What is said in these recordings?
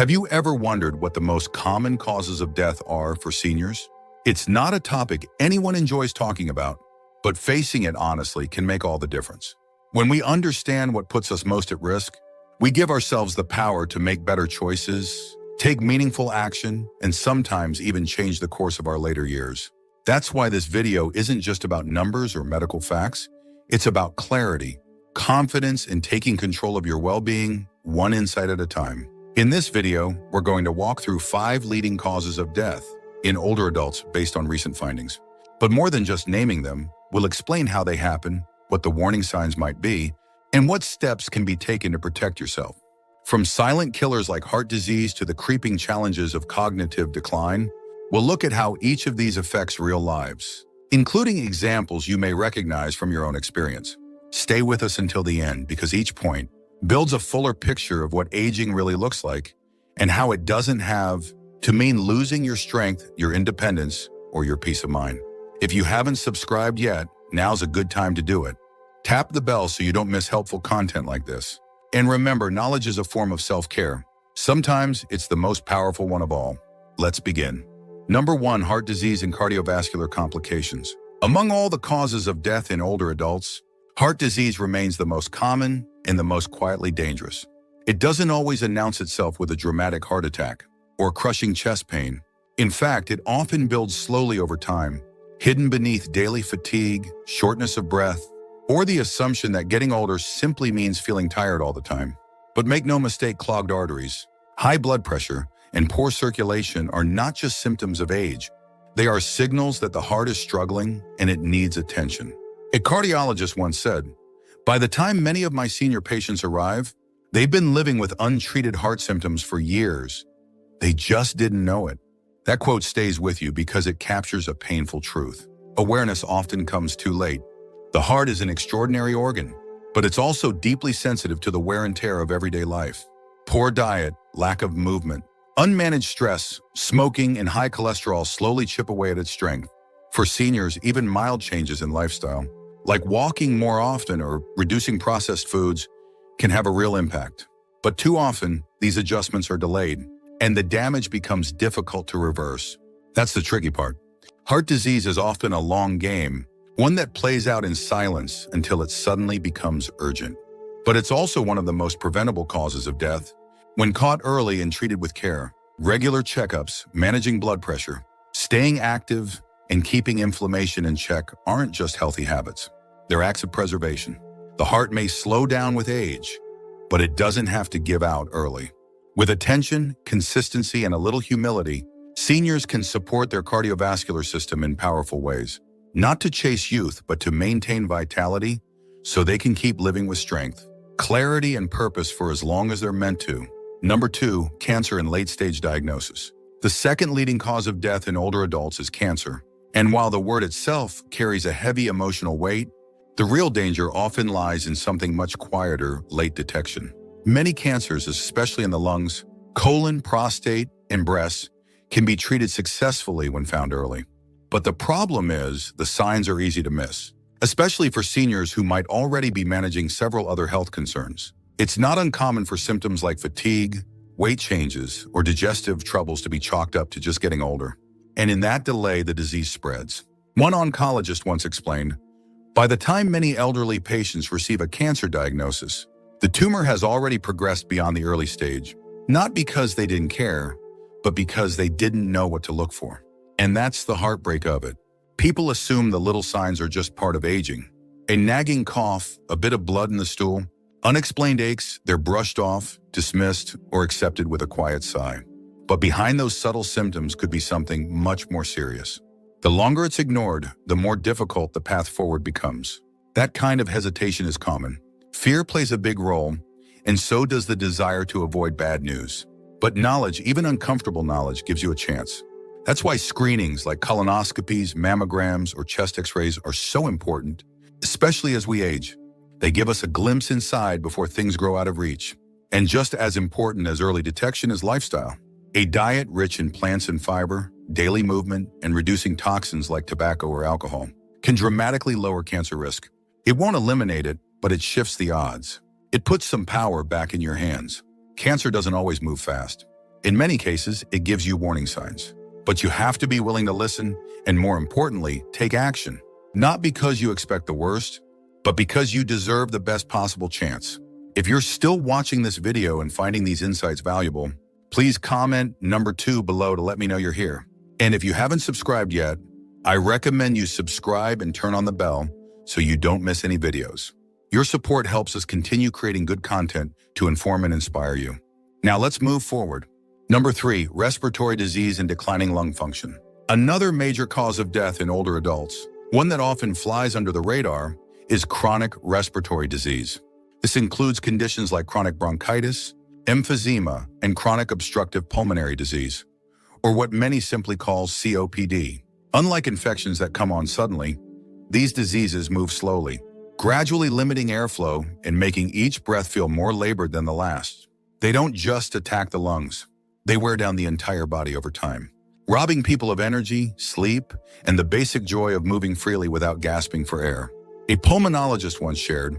Have you ever wondered what the most common causes of death are for seniors? It's not a topic anyone enjoys talking about, but facing it honestly can make all the difference. When we understand what puts us most at risk, we give ourselves the power to make better choices, take meaningful action, and sometimes even change the course of our later years. That's why this video isn't just about numbers or medical facts. It's about clarity, confidence in taking control of your well-being, one insight at a time. In this video, we're going to walk through 5 leading causes of death in older adults based on recent findings. But more than just naming them, we'll explain how they happen, what the warning signs might be, and what steps can be taken to protect yourself. From silent killers like heart disease to the creeping challenges of cognitive decline, we'll look at how each of these affects real lives, including examples you may recognize from your own experience. Stay with us until the end, because each point builds a fuller picture of what aging really looks like and how it doesn't have to mean losing your strength, your independence, or your peace of mind. If you haven't subscribed yet, now's a good time to do it. Tap the bell so you don't miss helpful content like this. And remember, knowledge is a form of self-care. Sometimes it's the most powerful one of all. Let's begin. Number 1, heart disease and cardiovascular complications. Among all the causes of death in older adults, heart disease remains the most common and the most quietly dangerous. It doesn't always announce itself with a dramatic heart attack or crushing chest pain. In fact, it often builds slowly over time, hidden beneath daily fatigue, shortness of breath, or the assumption that getting older simply means feeling tired all the time. But make no mistake, clogged arteries, high blood pressure, and poor circulation are not just symptoms of age. They are signals that the heart is struggling and it needs attention. A cardiologist once said, "By the time many of my senior patients arrive, they've been living with untreated heart symptoms for years. They just didn't know it." That quote stays with you because it captures a painful truth. Awareness often comes too late. The heart is an extraordinary organ, but it's also deeply sensitive to the wear and tear of everyday life. Poor diet, lack of movement, unmanaged stress, smoking, and high cholesterol slowly chip away at its strength. For seniors, even mild changes in lifestyle, like walking more often or reducing processed foods, can have a real impact. But too often, these adjustments are delayed, and the damage becomes difficult to reverse. That's the tricky part. Heart disease is often a long game, one that plays out in silence until it suddenly becomes urgent. But it's also one of the most preventable causes of death. When caught early and treated with care, regular checkups, managing blood pressure, staying active, and keeping inflammation in check aren't just healthy habits. They're acts of preservation. The heart may slow down with age, but it doesn't have to give out early. With attention, consistency, and a little humility, seniors can support their cardiovascular system in powerful ways. Not to chase youth, but to maintain vitality so they can keep living with strength, clarity, and purpose for as long as they're meant to. Number 2, cancer and late-stage diagnosis. The second leading cause of death in older adults is cancer. And while the word itself carries a heavy emotional weight, the real danger often lies in something much quieter: late detection. Many cancers, especially in the lungs, colon, prostate, and breast, can be treated successfully when found early. But the problem is, the signs are easy to miss, especially for seniors who might already be managing several other health concerns. It's not uncommon for symptoms like fatigue, weight changes, or digestive troubles to be chalked up to just getting older. And in that delay, the disease spreads. One oncologist once explained, "By the time many elderly patients receive a cancer diagnosis, the tumor has already progressed beyond the early stage, not because they didn't care, but because they didn't know what to look for." And that's the heartbreak of it. People assume the little signs are just part of aging. A nagging cough, a bit of blood in the stool, unexplained aches, they're brushed off, dismissed, or accepted with a quiet sigh. But behind those subtle symptoms could be something much more serious. The longer it's ignored, the more difficult the path forward becomes. That kind of hesitation is common. Fear plays a big role, and so does the desire to avoid bad news. But knowledge, even uncomfortable knowledge, gives you a chance. That's why screenings like colonoscopies, mammograms, or chest x-rays are so important, especially as we age. They give us a glimpse inside before things grow out of reach. And just as important as early detection is lifestyle. A diet rich in plants and fiber, daily movement, and reducing toxins like tobacco or alcohol can dramatically lower cancer risk. It won't eliminate it, but it shifts the odds. It puts some power back in your hands. Cancer doesn't always move fast. In many cases, it gives you warning signs. But you have to be willing to listen and, more importantly, take action. Not because you expect the worst, but because you deserve the best possible chance. If you're still watching this video and finding these insights valuable, please comment number 2 below to let me know you're here. And if you haven't subscribed yet, I recommend you subscribe and turn on the bell so you don't miss any videos. Your support helps us continue creating good content to inform and inspire you. Now let's move forward. Number 3, respiratory disease and declining lung function. Another major cause of death in older adults, one that often flies under the radar, is chronic respiratory disease. This includes conditions like chronic bronchitis, emphysema, and chronic obstructive pulmonary disease, or what many simply call COPD. Unlike infections that come on suddenly, these diseases move slowly, gradually limiting airflow and making each breath feel more labored than the last. They don't just attack the lungs, they wear down the entire body over time, robbing people of energy, sleep, and the basic joy of moving freely without gasping for air. A pulmonologist once shared,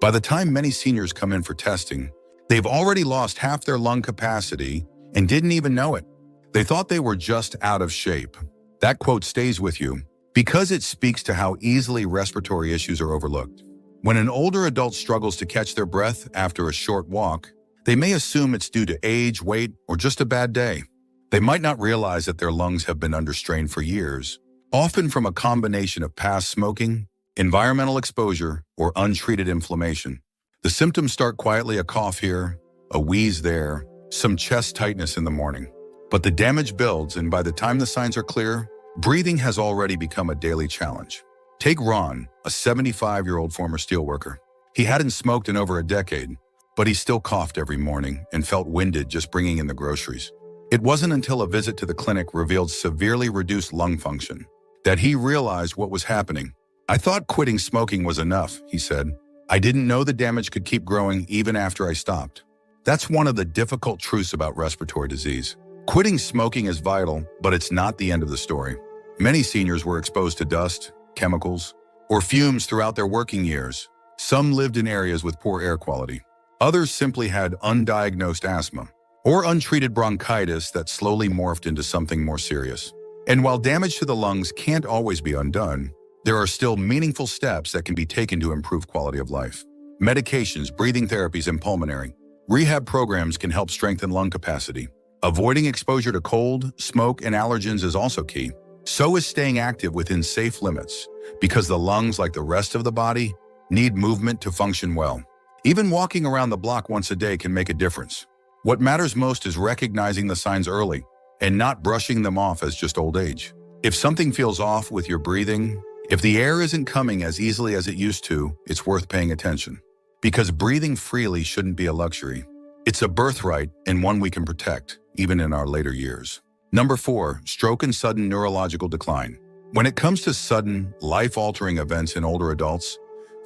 by the time many seniors come in for testing, they've already lost half their lung capacity and didn't even know it. They thought they were just out of shape. That quote stays with you because it speaks to how easily respiratory issues are overlooked. When an older adult struggles to catch their breath after a short walk, they may assume it's due to age, weight, or just a bad day. They might not realize that their lungs have been under strain for years, often from a combination of past smoking, environmental exposure, or untreated inflammation. The symptoms start quietly: a cough here, a wheeze there, some chest tightness in the morning. But the damage builds, and by the time the signs are clear, breathing has already become a daily challenge. Take Ron, a 75-year-old former steelworker. He hadn't smoked in over a decade, but he still coughed every morning and felt winded just bringing in the groceries. It wasn't until a visit to the clinic revealed severely reduced lung function that he realized what was happening. "I thought quitting smoking was enough," he said. "I didn't know the damage could keep growing even after I stopped." That's one of the difficult truths about respiratory disease. Quitting smoking is vital, but it's not the end of the story. Many seniors were exposed to dust, chemicals, or fumes throughout their working years. Some lived in areas with poor air quality. Others simply had undiagnosed asthma or untreated bronchitis that slowly morphed into something more serious. And while damage to the lungs can't always be undone, there are still meaningful steps that can be taken to improve quality of life. Medications, breathing therapies, and pulmonary rehab programs can help strengthen lung capacity. Avoiding exposure to cold, smoke, and allergens is also key. So is staying active within safe limits, because the lungs, like the rest of the body, need movement to function well. Even walking around the block once a day can make a difference. What matters most is recognizing the signs early and not brushing them off as just old age. If something feels off with your breathing, if the air isn't coming as easily as it used to, it's worth paying attention. Because breathing freely shouldn't be a luxury. It's a birthright and one we can protect, even in our later years. Number 4, stroke and sudden neurological decline. When it comes to sudden, life-altering events in older adults,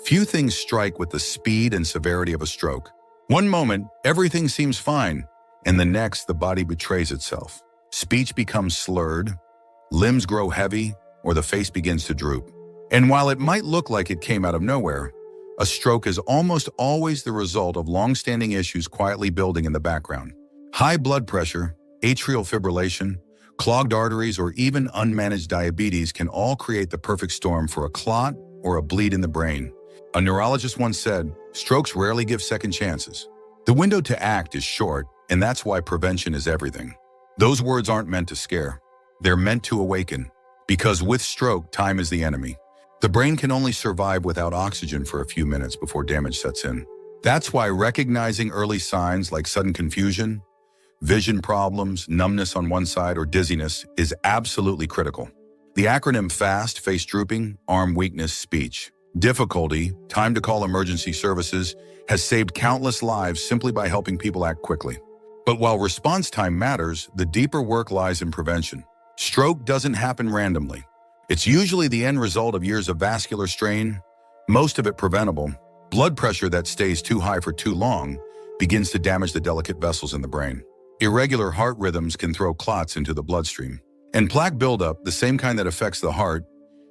few things strike with the speed and severity of a stroke. One moment, everything seems fine, and the next, the body betrays itself. Speech becomes slurred, limbs grow heavy, or the face begins to droop. And while it might look like it came out of nowhere, a stroke is almost always the result of long-standing issues quietly building in the background. High blood pressure, atrial fibrillation, clogged arteries, or even unmanaged diabetes can all create the perfect storm for a clot or a bleed in the brain. A neurologist once said, "Strokes rarely give second chances." The window to act is short, and that's why prevention is everything. Those words aren't meant to scare. They're meant to awaken. Because with stroke, time is the enemy. The brain can only survive without oxygen for a few minutes before damage sets in. That's why recognizing early signs like sudden confusion, vision problems, numbness on one side, or dizziness is absolutely critical. The acronym FAST, face drooping, arm weakness, speech difficulty, time to call emergency services, has saved countless lives simply by helping people act quickly. But while response time matters, the deeper work lies in prevention. Stroke doesn't happen randomly. It's usually the end result of years of vascular strain, most of it preventable. Blood pressure that stays too high for too long begins to damage the delicate vessels in the brain. Irregular heart rhythms can throw clots into the bloodstream. And plaque buildup, the same kind that affects the heart,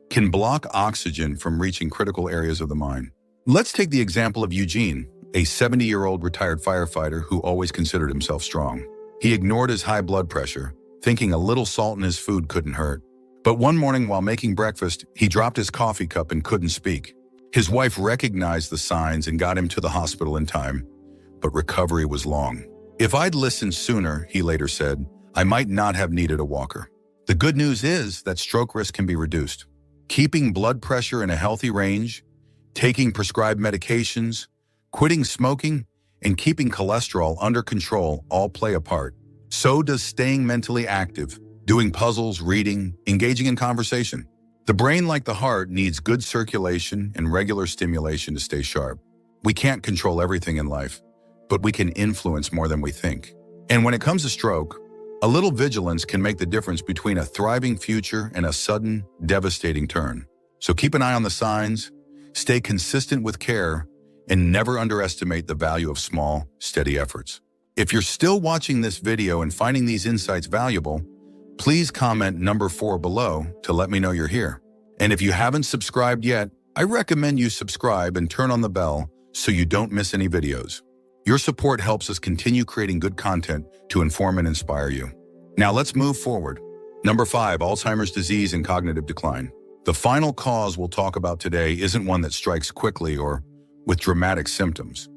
can block oxygen from reaching critical areas of the mind. Let's take the example of Eugene, a 70-year-old retired firefighter who always considered himself strong. He ignored his high blood pressure, thinking a little salt in his food couldn't hurt. But one morning while making breakfast, he dropped his coffee cup and couldn't speak. His wife recognized the signs and got him to the hospital in time, but recovery was long. "If I'd listened sooner," he later said, "I might not have needed a walker." The good news is that stroke risk can be reduced. Keeping blood pressure in a healthy range, taking prescribed medications, quitting smoking, and keeping cholesterol under control all play a part. So does staying mentally active, doing puzzles, reading, engaging in conversation. The brain, like the heart, needs good circulation and regular stimulation to stay sharp. We can't control everything in life, but we can influence more than we think. And when it comes to stroke, a little vigilance can make the difference between a thriving future and a sudden, devastating turn. So keep an eye on the signs, stay consistent with care, and never underestimate the value of small, steady efforts. If you're still watching this video and finding these insights valuable, please comment number 4 below to let me know you're here. And if you haven't subscribed yet, I recommend you subscribe and turn on the bell so you don't miss any videos. Your support helps us continue creating good content to inform and inspire you. Now let's move forward. Number 5, Alzheimer's disease and cognitive decline. The final cause we'll talk about today isn't one that strikes quickly or with dramatic symptoms,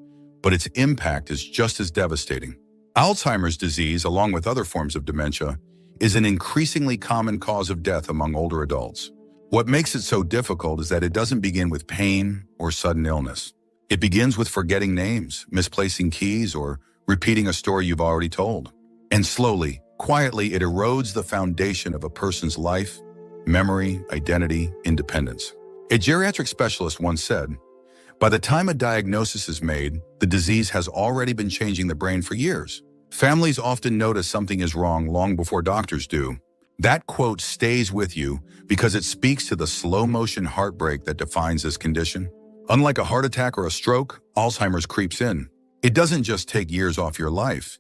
but its impact is just as devastating. Alzheimer's disease, along with other forms of dementia, is an increasingly common cause of death among older adults. What makes it so difficult is that it doesn't begin with pain or sudden illness. It begins with forgetting names, misplacing keys, or repeating a story you've already told. And slowly, quietly, it erodes the foundation of a person's life, memory, identity, independence. A geriatric specialist once said, "By the time a diagnosis is made, the disease has already been changing the brain for years." Families often notice something is wrong long before doctors do. That quote stays with you because it speaks to the slow-motion heartbreak that defines this condition. Unlike a heart attack or a stroke, Alzheimer's creeps in. It doesn't just take years off your life.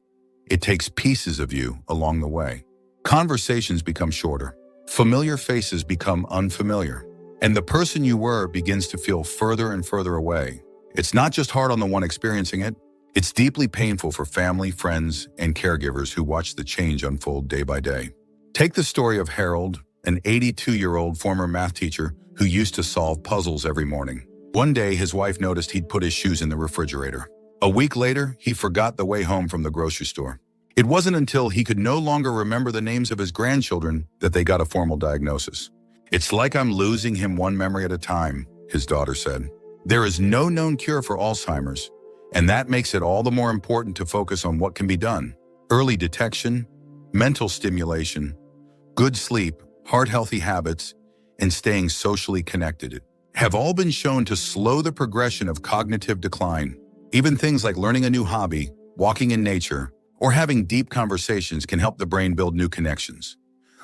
It takes pieces of you along the way. Conversations become shorter. Familiar faces become unfamiliar. And the person you were begins to feel further and further away. It's not just hard on the one experiencing it. It's deeply painful for family, friends, and caregivers who watch the change unfold day by day. Take the story of Harold, an 82-year-old former math teacher who used to solve puzzles every morning. One day, his wife noticed he'd put his shoes in the refrigerator. A week later, he forgot the way home from the grocery store. It wasn't until he could no longer remember the names of his grandchildren that they got a formal diagnosis. "It's like I'm losing him one memory at a time," his daughter said. There is no known cure for Alzheimer's, and that makes it all the more important to focus on what can be done. Early detection, mental stimulation, good sleep, heart-healthy habits, and staying socially connected have all been shown to slow the progression of cognitive decline. Even things like learning a new hobby, walking in nature, or having deep conversations can help the brain build new connections.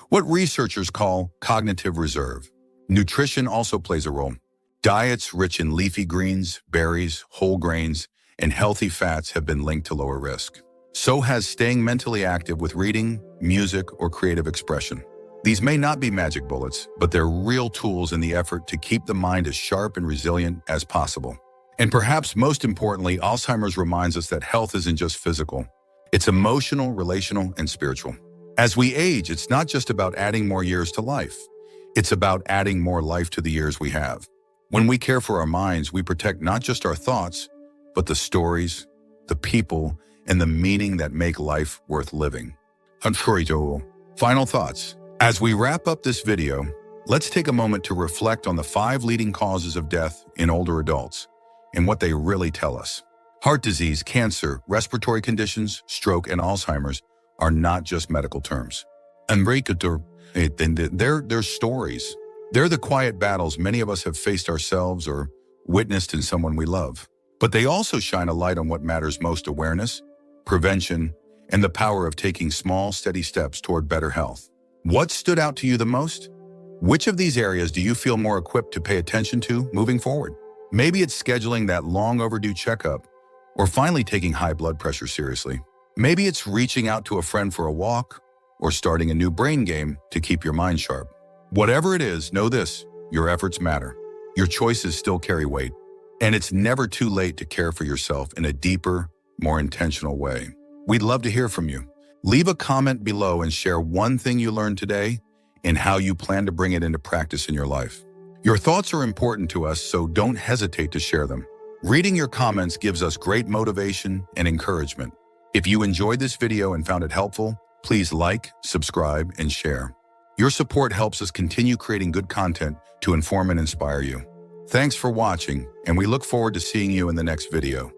What researchers call cognitive reserve. Nutrition also plays a role. Diets rich in leafy greens, berries, whole grains, and healthy fats have been linked to lower risk. So has staying mentally active with reading, music, or creative expression. These may not be magic bullets, but they're real tools in the effort to keep the mind as sharp and resilient as possible. And perhaps most importantly, Alzheimer's reminds us that health isn't just physical. It's emotional, relational, and spiritual. As we age, it's not just about adding more years to life. It's about adding more life to the years we have. When we care for our minds, we protect not just our thoughts, but the stories, the people, and the meaning that make life worth living. Final thoughts. As we wrap up this video, let's take a moment to reflect on the 5 leading causes of death in older adults and what they really tell us. Heart disease, cancer, respiratory conditions, stroke, and Alzheimer's are not just medical terms. And they're stories. They're the quiet battles many of us have faced ourselves or witnessed in someone we love. But they also shine a light on what matters most: awareness, prevention, and the power of taking small, steady steps toward better health. What stood out to you the most? Which of these areas do you feel more equipped to pay attention to moving forward? Maybe it's scheduling that long overdue checkup, or finally taking high blood pressure seriously. Maybe it's reaching out to a friend for a walk, or starting a new brain game to keep your mind sharp. Whatever it is, know this: your efforts matter. Your choices still carry weight. And it's never too late to care for yourself in a deeper, more intentional way. We'd love to hear from you. Leave a comment below and share one thing you learned today and how you plan to bring it into practice in your life. Your thoughts are important to us, so don't hesitate to share them. Reading your comments gives us great motivation and encouragement. If you enjoyed this video and found it helpful, please like, subscribe, and share. Your support helps us continue creating good content to inform and inspire you. Thanks for watching, and we look forward to seeing you in the next video.